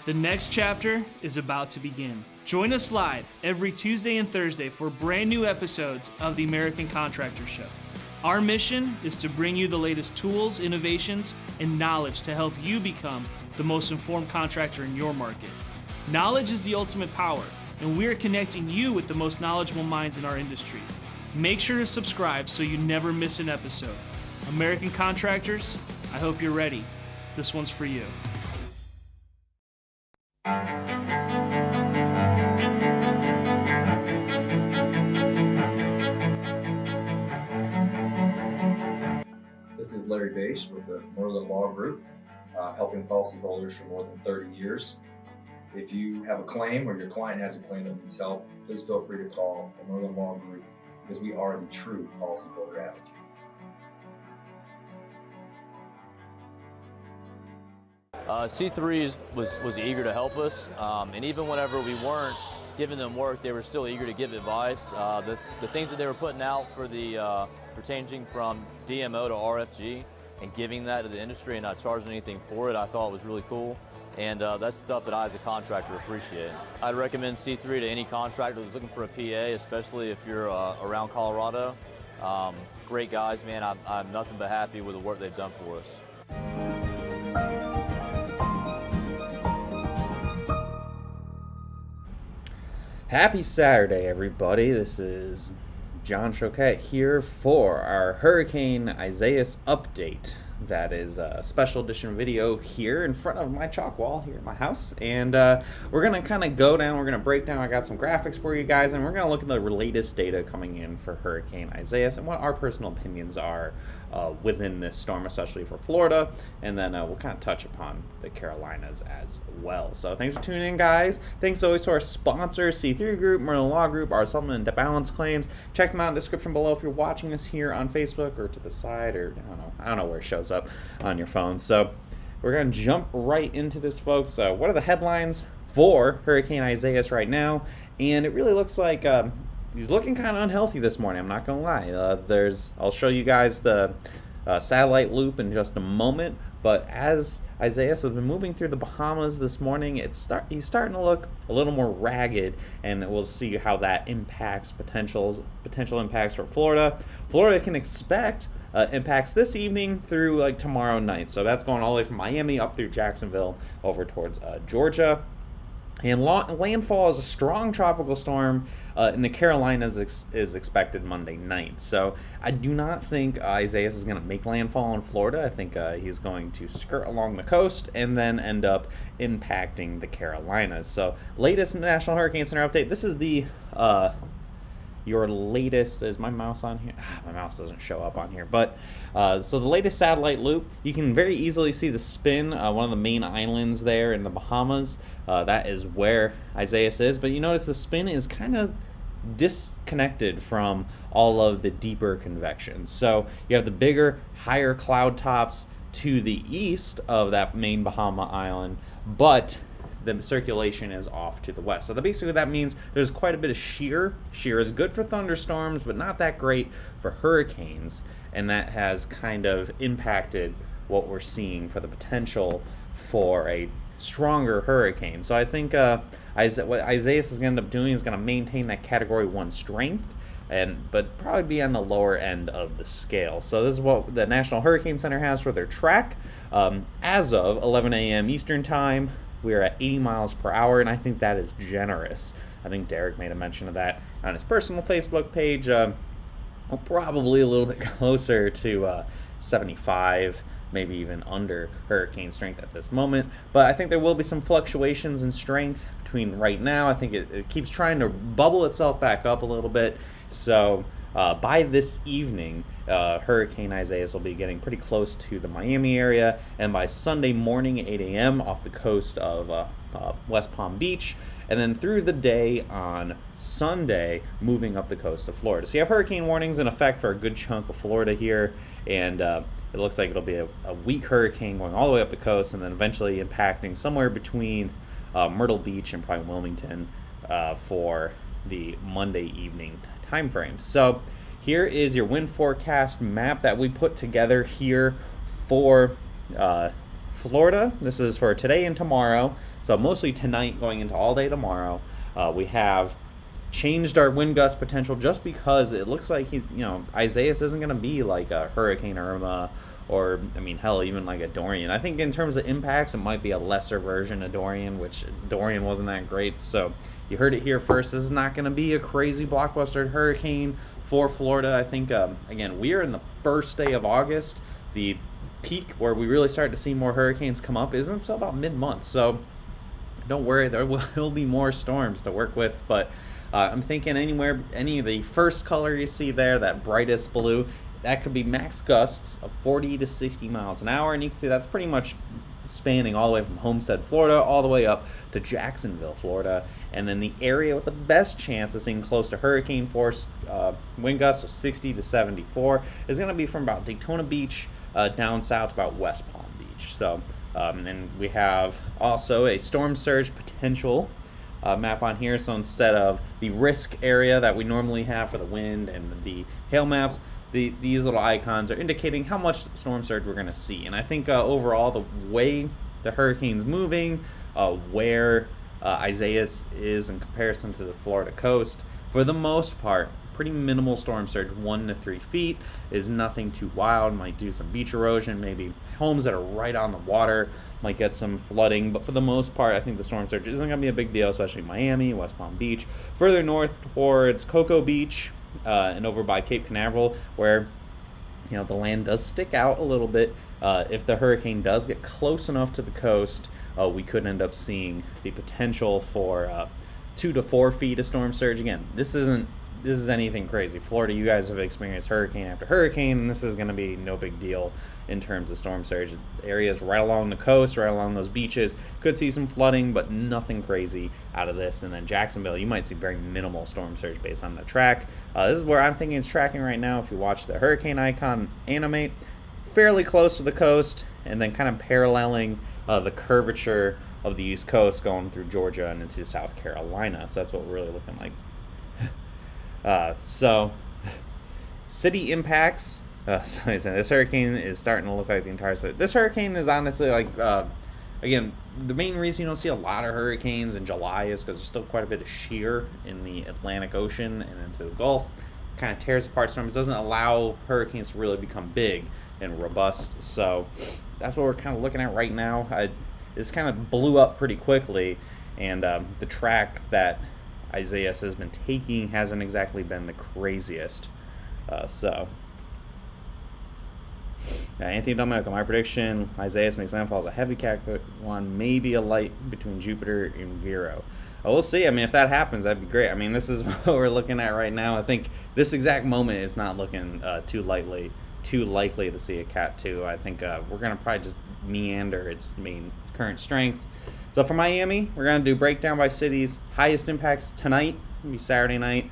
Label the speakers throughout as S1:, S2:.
S1: The next chapter is about to begin. Join us live every Tuesday and Thursday for brand new episodes of the American Contractor Show. Our mission is to bring you the latest tools, innovations, and knowledge to help you become the most informed contractor in your market. Knowledge is the ultimate power, and we are connecting you with the most knowledgeable minds in our industry. Make sure to subscribe so you never miss an episode. American Contractors, I hope you're ready. This one's for you.
S2: This is Larry Bache with the Merlin Law Group, helping policyholders for more than 30 years. If you have a claim or your client has a claim that needs help, please feel free to call the Merlin Law Group because we are the true policyholder advocate.
S3: C3 was eager to help us, and even whenever we weren't giving them work, they were still eager to give advice. The things that they were putting out for the pertaining from DMO to RFG and giving that to the industry and not charging anything for it, I thought was really cool. And that's stuff that I as a contractor appreciate. I'd recommend C3 to any contractor that's looking for a PA, especially if you're around Colorado. Great guys, man. I'm nothing but happy with the work they've done for us.
S4: Happy Saturday, everybody. This is John Choquette here for our Hurricane Isaias update. That is a special edition video here in front of my chalk wall here at my house. And we're going to kind of go down, we're going to break down, I got some graphics for you guys, and we're going to look at the latest data coming in for Hurricane Isaias and what our personal opinions are within this storm, especially for Florida. And then we'll kind of touch upon the Carolinas as well. So thanks for tuning in, guys. Thanks always to our sponsors, C3 Group, Merlin Law Group, our Settlement and Balance Claims. Check them out in the description below if you're watching us here on Facebook or to the side, or I don't know where it shows up on your phone. So we're going to jump right into this, folks. What are the headlines for Hurricane Isaias right now? And it really looks like he's looking kind of unhealthy this morning, I'm not going to lie. I'll show you guys the satellite loop in just a moment, but as Isaias has been moving through the Bahamas this morning, he's starting to look a little more ragged, and we'll see how that impacts potential impacts for Florida. Florida can expect impacts this evening through like tomorrow night, so that's going all the way from Miami up through Jacksonville over towards Georgia. And landfall as a strong tropical storm in the Carolinas is expected Monday night. So I do not think Isaias is going to make landfall in Florida. I think he's going to skirt along the coast and then end up impacting the Carolinas. So latest National Hurricane Center update. This is the your latest. Is my mouse on here? My mouse doesn't show up on here. But so the latest satellite loop, you can very easily see the spin, one of the main islands there in the Bahamas. That is where Isaias is. But you notice the spin is kind of disconnected from all of the deeper convection. So you have the bigger, higher cloud tops to the east of that main Bahama island, but the circulation is off to the west. So basically that means there's quite a bit of shear. Shear is good for thunderstorms, but not that great for hurricanes, and that has kind of impacted what we're seeing for the potential for a stronger hurricane. So I think what Isaias is going to end up doing is going to maintain that Category 1 strength, but probably be on the lower end of the scale. So this is what the National Hurricane Center has for their track. As of 11 a.m. Eastern Time, we're at 80 miles per hour, and I think that is generous. I think Derek made a mention of that on his personal Facebook page. Probably a little bit closer to 75, maybe even under hurricane strength at this moment. But I think there will be some fluctuations in strength between right now. I think it keeps trying to bubble itself back up a little bit. So by this evening, Hurricane Isaias will be getting pretty close to the Miami area. And by Sunday morning, 8 a.m. off the coast of West Palm Beach. And then through the day on Sunday, moving up the coast of Florida. So you have hurricane warnings in effect for a good chunk of Florida here. And it looks like it'll be a weak hurricane going all the way up the coast and then eventually impacting somewhere between Myrtle Beach and probably Wilmington for the Monday evening time frame. So here is your wind forecast map that we put together here for Florida. This is for today and tomorrow. So mostly tonight going into all day tomorrow. We have changed our wind gust potential just because it looks like Isaias isn't going to be like a Hurricane Irma or, I mean, hell, even like a Dorian. I think in terms of impacts, it might be a lesser version of Dorian, which Dorian wasn't that great. So you heard it here first. This is not going to be a crazy blockbuster hurricane for Florida. I think, again, we are in the first day of August. The peak where we really start to see more hurricanes come up isn't until about mid-month. So don't worry, there will be more storms to work with, but I'm thinking any of the first color you see there, that brightest blue, that could be max gusts of 40 to 60 miles an hour, and you can see that's pretty much spanning all the way from Homestead, Florida, all the way up to Jacksonville, Florida. And then the area with the best chance of seeing close to hurricane force wind gusts of 60 to 74 is going to be from about Daytona Beach down south to about West Palm Beach. So and we have also a storm surge potential map on here. So instead of the risk area that we normally have for the wind and the hail maps, these little icons are indicating how much storm surge we're going to see. And I think overall, the way the hurricane's moving, where Isaias is in comparison to the Florida coast, for the most part, pretty minimal storm surge, 1 to 3 feet, is nothing too wild. Might do some beach erosion, maybe homes that are right on the water might get some flooding, but for the most part, I think the storm surge isn't going to be a big deal, especially Miami, West Palm Beach, further north towards Cocoa Beach, and over by Cape Canaveral, where the land does stick out a little bit. If the hurricane does get close enough to the coast, we could end up seeing the potential for 2 to 4 feet of storm surge. Again, this is anything crazy. Florida, you guys have experienced hurricane after hurricane, and this is going to be no big deal in terms of storm surge. Areas right along the coast, right along those beaches, could see some flooding, but nothing crazy out of this. And then Jacksonville, you might see very minimal storm surge based on the track. This is where I'm thinking it's tracking right now. If you watch the hurricane icon animate, fairly close to the coast, and then kind of paralleling the curvature of the East Coast going through Georgia and into South Carolina. So that's what we're really looking like. So, city impacts. So this hurricane is starting to look like the entire city. This hurricane is honestly like, again, the main reason you don't see a lot of hurricanes in July is because there's still quite a bit of shear in the Atlantic Ocean and into the Gulf. Kind of tears apart storms. Doesn't allow hurricanes to really become big and robust. So that's what we're kind of looking at right now. This kind of blew up pretty quickly, and the track that Isaias has been taking hasn't exactly been the craziest. Anthony Delmecco, my prediction, Isaias makes landfall as a heavy Cat 1, maybe a light between Jupiter and Vero. We'll see. I mean, if that happens, that'd be great. I mean, this is what we're looking at right now. I think this exact moment is not looking too likely to see a Cat 2. I think we're going to probably just meander its main current strength. So for Miami, we're going to do breakdown by cities. Highest impacts tonight, it'll be Saturday night.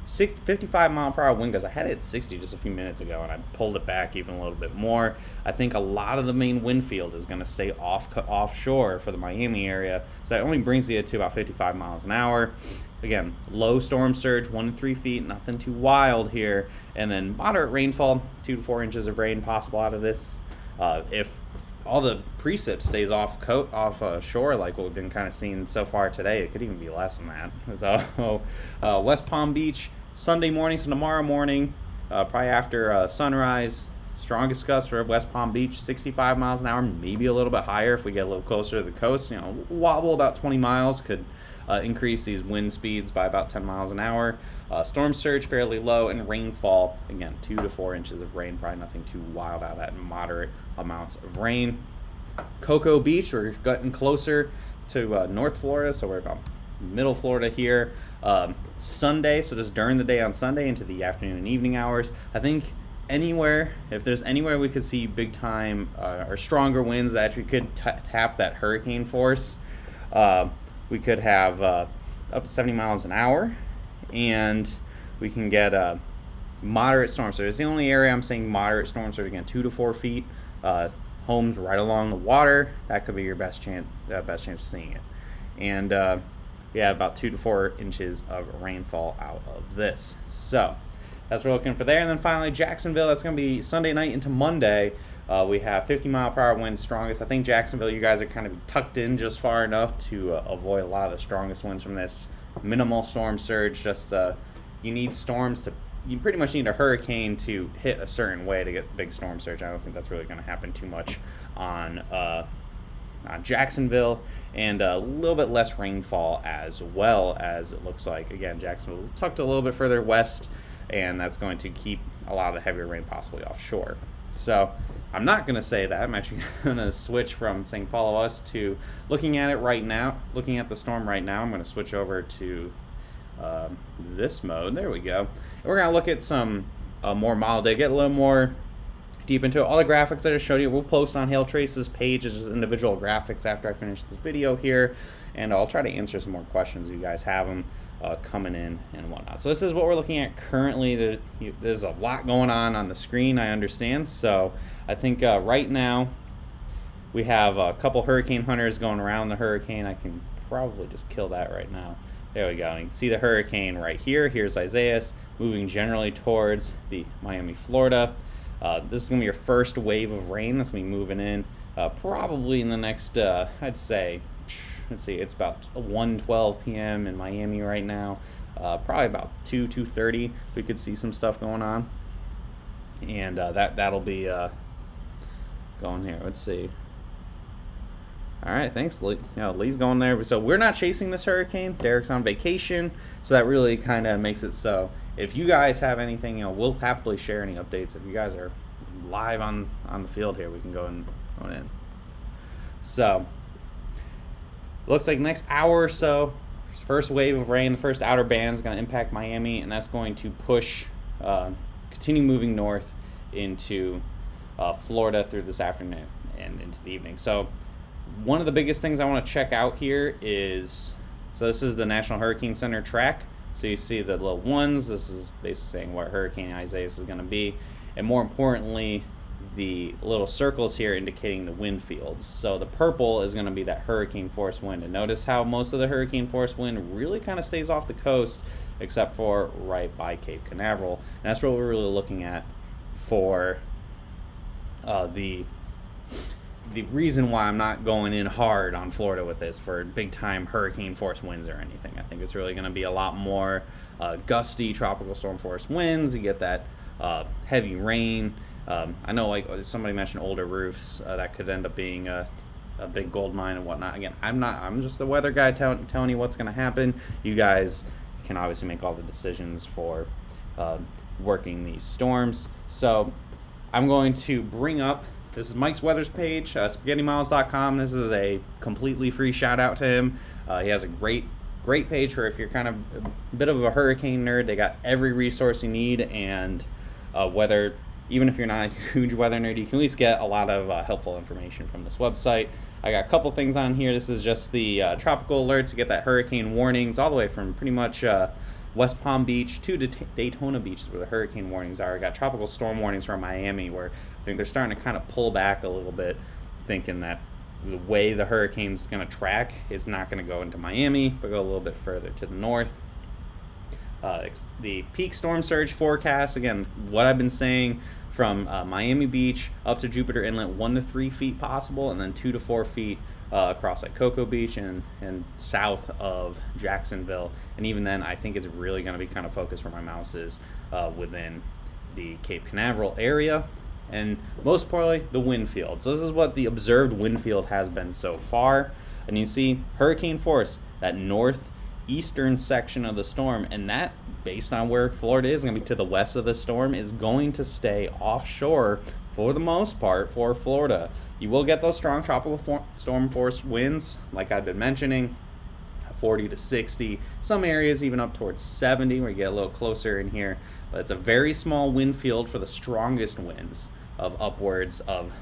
S4: 55 mile per hour wind gusts. I had it at 60 just a few minutes ago, and I pulled it back even a little bit more. I think a lot of the main wind field is going to stay offshore for the Miami area, so that only brings you to about 55 miles an hour. Again, low storm surge, 1 to 3 feet, nothing too wild here, and then moderate rainfall, 2 to 4 inches of rain possible out of this. If all the precip stays off shore, like what we've been kind of seeing so far today, it could even be less than that. So West Palm Beach, Sunday morning, so tomorrow morning, probably after sunrise, Strongest gusts for West Palm Beach, 65 miles an hour, maybe a little bit higher if we get a little closer to the coast. Wobble about 20 miles could increase these wind speeds by about 10 miles an hour. Storm surge fairly low, and rainfall, again, 2 to 4 inches of rain, probably nothing too wild out of that, moderate amounts of rain. Cocoa Beach, we're getting closer to North Florida, so we're about middle Florida here. Sunday, so just during the day on Sunday into the afternoon and evening hours, I think if there's anywhere we could see big time or stronger winds that actually could tap that hurricane force, we could have up to 70 miles an hour, and we can get a moderate storm surge. It's the only area I'm saying moderate storm surge, again, 2 to 4 feet. Homes right along the water, that could be your best chance of seeing it. And about 2 to 4 inches of rainfall out of this. So that's what we're looking for there. And then finally, Jacksonville, that's going to be Sunday night into Monday. We have 50 mile per hour winds strongest. I think Jacksonville, you guys are kind of tucked in just far enough to avoid a lot of the strongest winds from this. Minimal storm surge, you need storms to, you pretty much need a hurricane to hit a certain way to get big storm surge. I don't think that's really going to happen too much on Jacksonville, and a little bit less rainfall as well, as it looks like. Again, Jacksonville tucked a little bit further west, and that's going to keep a lot of the heavier rain possibly offshore. So I'm not going to say that. I'm actually going to switch from saying follow us to looking at it right now, looking at the storm right now. I'm going to switch over to this mode. There we go. And we're going to look at some more model day, get a little more deep into it. All the graphics that I showed you, we'll post on Hail Trace's page as individual graphics after I finish this video here, and I'll try to answer some more questions if you guys have them coming in and whatnot. So this is what we're looking at currently. There's a lot going on the screen, I understand. So I think right now we have a couple hurricane hunters going around the hurricane. I can probably just kill that right now. There we go. You can see the hurricane right here. Here's Isaias moving generally towards the Miami, Florida. This is going to be your first wave of rain that's going to be moving in probably in the next, I'd say, let's see, it's about 1:12 p.m. in Miami right now. Probably about 2:30 we could see some stuff going on. And that'll be going here. Let's see. All right, thanks, Lee. Lee's going there. So we're not chasing this hurricane. Derek's on vacation, so that really kind of makes it so if you guys have anything, we'll happily share any updates. If you guys are live on the field here, we can go in. So looks like next hour or so, first wave of rain, the first outer band is going to impact Miami, and that's going to push, continue moving north into Florida through this afternoon and into the evening. So one of the biggest things I want to check out here is, so this is the National Hurricane Center track. So you see the little ones. This is basically saying what Hurricane Isaias is going to be. And more importantly, the little circles here indicating the wind fields. So the purple is going to be that hurricane force wind. And notice how most of the hurricane force wind really kind of stays off the coast, except for right by Cape Canaveral. And that's what we're really looking at for the reason why I'm not going in hard on Florida with this for big time hurricane force winds or anything. I think it's really going to be a lot more gusty tropical storm force winds. You get that heavy rain. I know, like somebody mentioned, older roofs that could end up being a big gold mine and whatnot. Again, I'm just the weather guy telling you what's going to happen. You guys can obviously make all the decisions for working these storms. So I'm going to bring up, this is Mike's weathers page, spaghettiמיles.com. This is a completely free shout out to him. He has a great page for if you're kind of a bit of a hurricane nerd. They got every resource you need, and even if you're not a huge weather nerd, you can at least get a lot of helpful information from this website. I got a couple things on here. This is just the tropical alerts. You get that hurricane warnings all the way from pretty much West Palm Beach to Daytona Beach is where the hurricane warnings are. I got tropical storm warnings from Miami, where I think they're starting to kind of pull back a little bit, thinking that the way the hurricane's going to track, it's not going to go into Miami, but go a little bit further to the north. The peak storm surge forecast, again, what I've been saying, from Miami Beach up to Jupiter Inlet, 1 to 3 feet possible, and then 2 to 4 feet across like Cocoa Beach and south of Jacksonville. And even then, I think it's really going to be kind of focused where my mouse is within the Cape Canaveral area. and most importantly, the wind field. So this is what the observed wind field has been so far. And you see hurricane force, that northeastern section of the storm, and that, based on where Florida is going to be to the west of the storm, is going to stay offshore for the most part for Florida. You will get those strong tropical storm force winds, like I've been mentioning, 40 to 60, some areas even up towards 70 where you get a little closer in here, but it's a very small wind field for the strongest winds of upwards of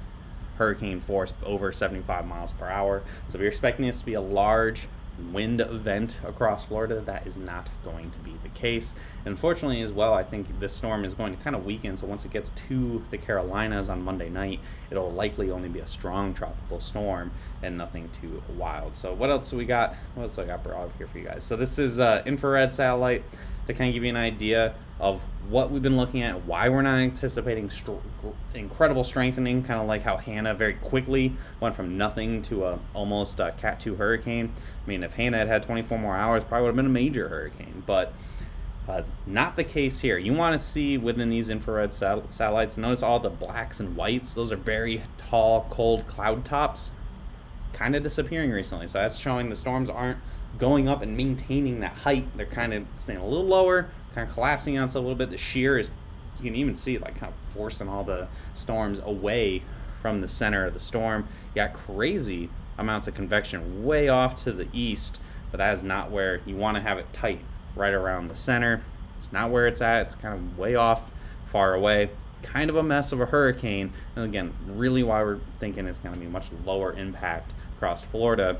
S4: hurricane force over 75 miles per hour. So if you're expecting this to be a large wind event across Florida, that is not going to be the case. Unfortunately as well, I think this storm is going to kind of weaken, so once it gets to the Carolinas on Monday night, it'll likely only be a strong tropical storm and nothing too wild. So what else do we got? What else do I got brought up here for you guys? So this is infrared satellite to kind of give you an idea of what we've been looking at, why we're not anticipating incredible strengthening, kind of like how Hannah very quickly went from nothing to almost a Cat 2 hurricane. I mean, if Hannah had 24 more hours, probably would have been a major hurricane, but not the case here. You want to see within these infrared satellites, notice all the blacks and whites. Those are very tall, cold cloud tops, kind of disappearing recently. So that's showing the storms aren't going up and maintaining that height. They're kind of staying a little lower, kind of collapsing on us a little bit. The shear is, you can even see it like kind of forcing all the storms away from the center of the storm. You got crazy amounts of convection way off to the east, but that is not where you want to have it tight, right around the center. It's not where it's at. It's kind of way off, far away. Kind of a mess of a hurricane. And again, really why we're thinking it's going to be much lower impact across Florida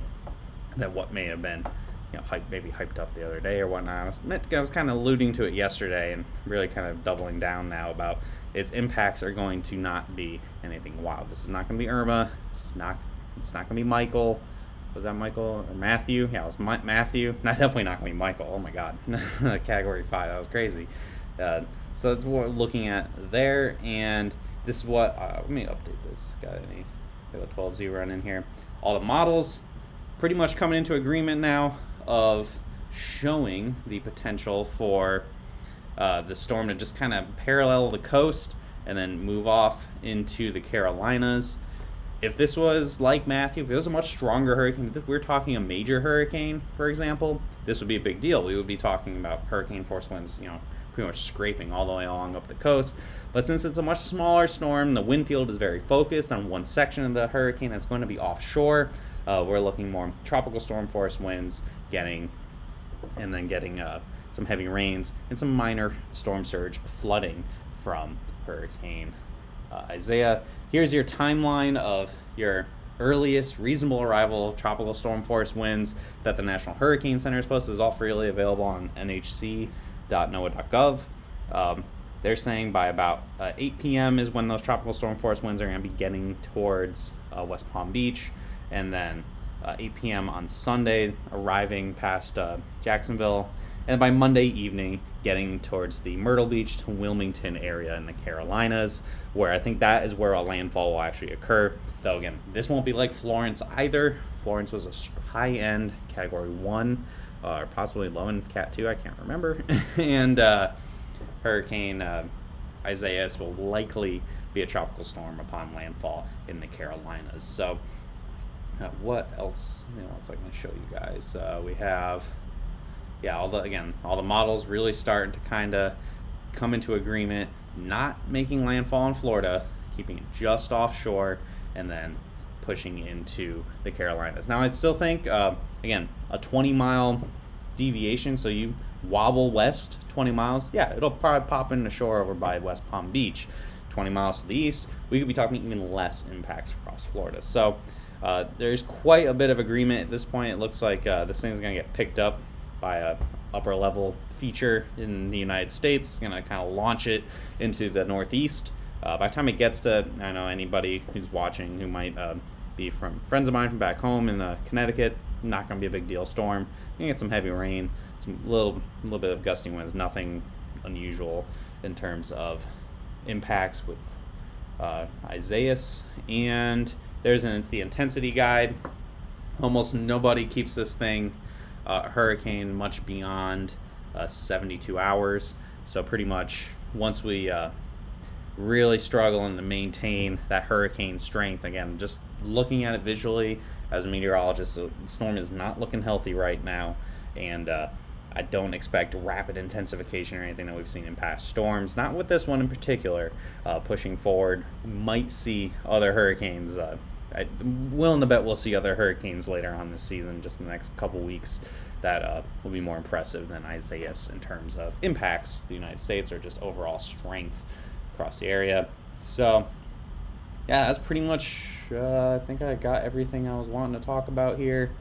S4: than what may have been, you know, maybe hyped up the other day or whatnot. I was kind of alluding to it yesterday and really kind of doubling down now about its impacts are going to not be anything wild. This is not going to be Irma. It's not going to be Michael. Was that Michael or Matthew? Yeah, it was Matthew. Definitely not going to be Michael. Oh my God. Category 5. That was crazy. So that's what we're looking at there. And this is what, let me update this. Got a 12Z run in here. All the models pretty much coming into agreement now of showing the potential for the storm to just kind of parallel the coast and then move off into the Carolinas. If this was like Matthew, if it was a much stronger hurricane, if we're talking a major hurricane, for example, this would be a big deal. We would be talking about hurricane force winds, you know, pretty much scraping all the way along up the coast. But since it's a much smaller storm, the wind field is very focused on one section of the hurricane that's going to be offshore. We're looking more tropical storm force winds, getting some heavy rains and some minor storm surge flooding from Hurricane Isaiah. Here's your timeline of your earliest reasonable arrival of tropical storm force winds that the National Hurricane Center has posted. Is all freely available on nhc.noaa.gov. They're saying by about 8 p.m. is when those tropical storm force winds are going to be getting towards West Palm Beach, and then 8 p.m. on Sunday arriving past Jacksonville, and by Monday evening getting towards the Myrtle Beach to Wilmington area in the Carolinas, where I think that is where a landfall will actually occur. Though again, this won't be like Florence either. Florence was a high-end Category 1, or possibly low-end Cat 2, I can't remember. And Hurricane Isaias will likely be a tropical storm upon landfall in the Carolinas. So what else? What's I going to show you guys? We have, all the models really starting to kind of come into agreement, not making landfall in Florida, keeping it just offshore, and then pushing into the Carolinas. Now, I still think, again, a 20-mile deviation, so you wobble west 20 miles, it'll probably pop into shore over by West Palm Beach. 20 miles to the east, we could be talking even less impacts across Florida. So there's quite a bit of agreement at this point. It looks like this thing's going to get picked up by a upper level feature in the United States. It's going to kind of launch it into the Northeast. By the time it gets to, I know anybody who's watching who might be from friends of mine from back home in Connecticut, not going to be a big deal storm. You get some heavy rain, some little bit of gusty winds, nothing unusual in terms of impacts with Isaias. And there's the intensity guide. Almost nobody keeps this thing hurricane much beyond 72 hours. So pretty much once we really struggling to maintain that hurricane strength. Again, just looking at it visually as a meteorologist, the storm is not looking healthy right now, and I don't expect rapid intensification or anything that we've seen in past storms. Not with this one in particular. Pushing forward, we might see other hurricanes. I'm willing to bet we'll see other hurricanes later on this season, just in the next couple weeks, that will be more impressive than Isaias in terms of impacts to the United States or just overall strength across the area. So, yeah, that's pretty much, I think I got everything I was wanting to talk about here.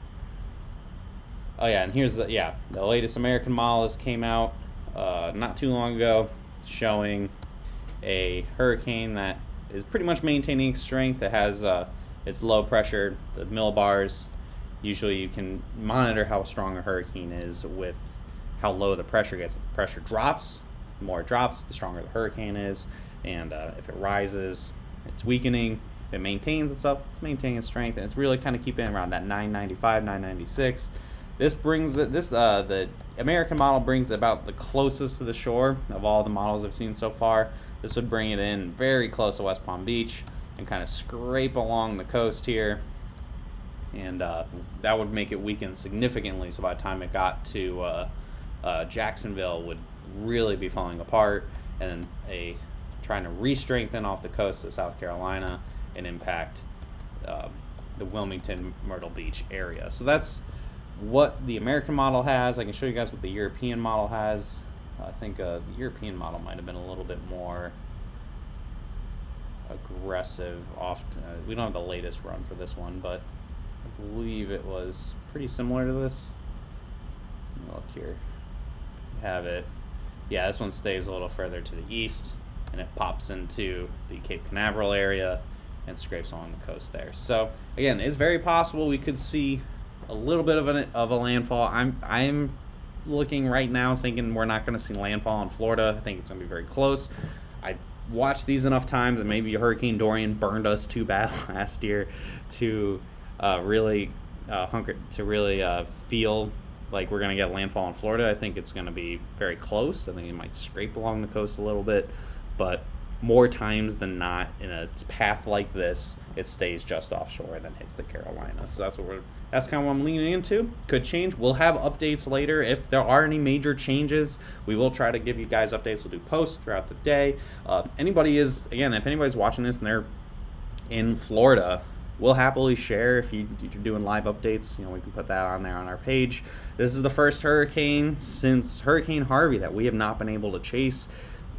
S4: Oh, yeah, and here's the latest American model that came out not too long ago, showing a hurricane that is pretty much maintaining its strength. It has it's low pressure, the millibars. Usually you can monitor how strong a hurricane is with how low the pressure gets. If the pressure drops, the more it drops, the stronger the hurricane is. And if it rises, it's weakening. If it maintains itself, it's maintaining its strength. And it's really kind of keeping it around that 995, 996. This brings it, the American model brings it about the closest to the shore of all the models I've seen so far. This would bring it in very close to West Palm Beach and kind of scrape along the coast here. And that would make it weaken significantly. So by the time it got to Jacksonville, would really be falling apart, and then trying to re-strengthen off the coast of South Carolina and impact the Wilmington, Myrtle Beach area. So that's what the American model has. I can show you guys what the European model has. I think the European model might have been a little bit more aggressive. We don't have the latest run for this one, but I believe it was pretty similar to this. Let me look here. We have it. Yeah, this one stays a little further to the east, and it pops into the Cape Canaveral area and scrapes along the coast there. So again, it's very possible we could see a little bit of a landfall. I'm looking right now thinking we're not going to see landfall in Florida. I think it's going to be very close. I watched these enough times, and maybe Hurricane Dorian burned us too bad last year to really feel like we're going to get landfall in Florida. I think it's going to be very close. I think it might scrape along the coast a little bit, but more times than not, in a path like this, it stays just offshore and then hits the Carolinas. So that's kind of what I'm leaning into. Could change. We'll have updates later. If there are any major changes, we will try to give you guys updates. We'll do posts throughout the day. If anybody's watching this and they're in Florida, we'll happily share. If you're doing live updates, we can put that on there on our page. This is the first hurricane since Hurricane Harvey that we have not been able to chase,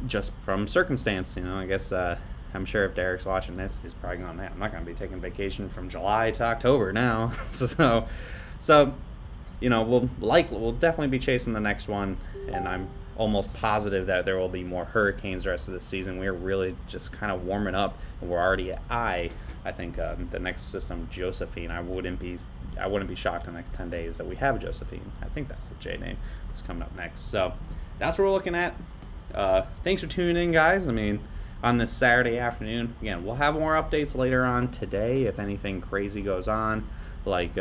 S4: just from circumstance. I guess I'm sure if Derek's watching this, he's probably going, I'm not going to be taking vacation from July to October now. so we'll definitely be chasing the next one, and I'm almost positive that there will be more hurricanes the rest of the season. We're really just kind of warming up, and we're already at I think the next system, Josephine. I wouldn't be shocked in the next 10 days that we have Josephine. I think that's the J name that's coming up next. So that's what we're looking at. Thanks for tuning in, guys. On this Saturday afternoon, again, we'll have more updates later on today if anything crazy goes on, like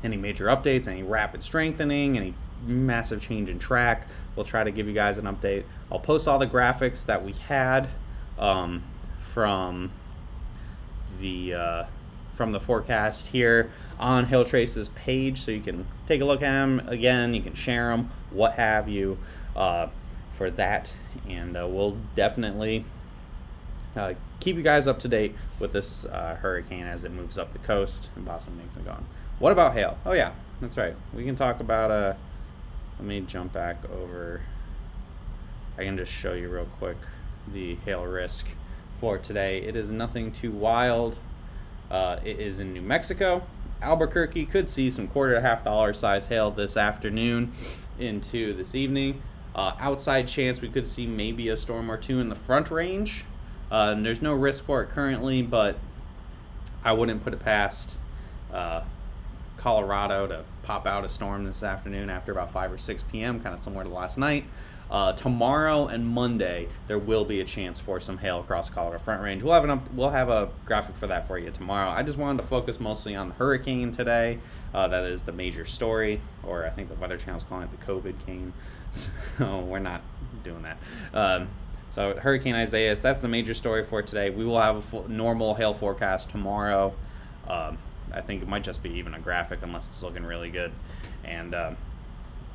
S4: any major updates, any rapid strengthening, any massive change in track. We'll try to give you guys an update. I'll post all the graphics that we had from the forecast here on Hail Trace's page, so you can take a look at them. Again, you can share them, what have you, for that, and we'll definitely keep you guys up to date with this hurricane as it moves up the coast and possibly makes it gone. What about hail? Oh yeah, that's right. We can talk about let me jump back over. I can just show you real quick the hail risk for today. It is nothing too wild. It is in New Mexico. Albuquerque could see some $250 size hail this afternoon into this evening. Outside chance we could see maybe a storm or two in the Front Range. And there's no risk for it currently, but I wouldn't put it past Colorado to pop out a storm this afternoon after about 5 or 6 p.m., kind of similar to last night. Tomorrow and Monday, there will be a chance for some hail across the Colorado Front Range. We'll have a graphic for that for you tomorrow. I just wanted to focus mostly on the hurricane today. That is the major story, or I think the Weather Channel's calling it the COVID cane. So we're not doing that. So Hurricane Isaias, that's the major story for today. We will have a normal hail forecast tomorrow. I think it might just be even a graphic unless it's looking really good. And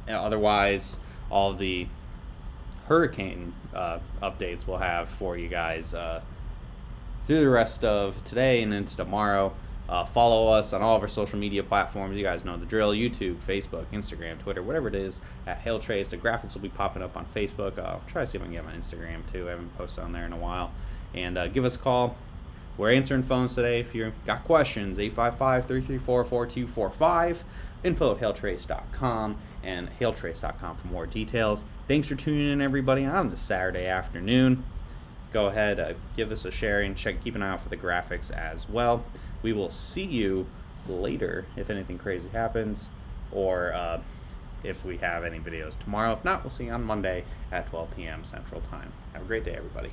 S4: otherwise, all the hurricane updates we'll have for you guys through the rest of today and into tomorrow. Follow us on all of our social media platforms. You guys know the drill: YouTube, Facebook, Instagram, Twitter, whatever it is, at Hail Trace. The graphics will be popping up on Facebook. I'll try to see if I can get my Instagram too. I haven't posted on there in a while. And give us a call. We're answering phones today. If you've got questions, 855-334-4245, info@hailtrace.com, and hailtrace.com for more details. Thanks for tuning in, everybody, on this Saturday afternoon. Go ahead, give us a share, and keep an eye out for the graphics as well. We will see you later if anything crazy happens, or if we have any videos tomorrow. If not, we'll see you on Monday at 12 p.m. Central Time. Have a great day, everybody.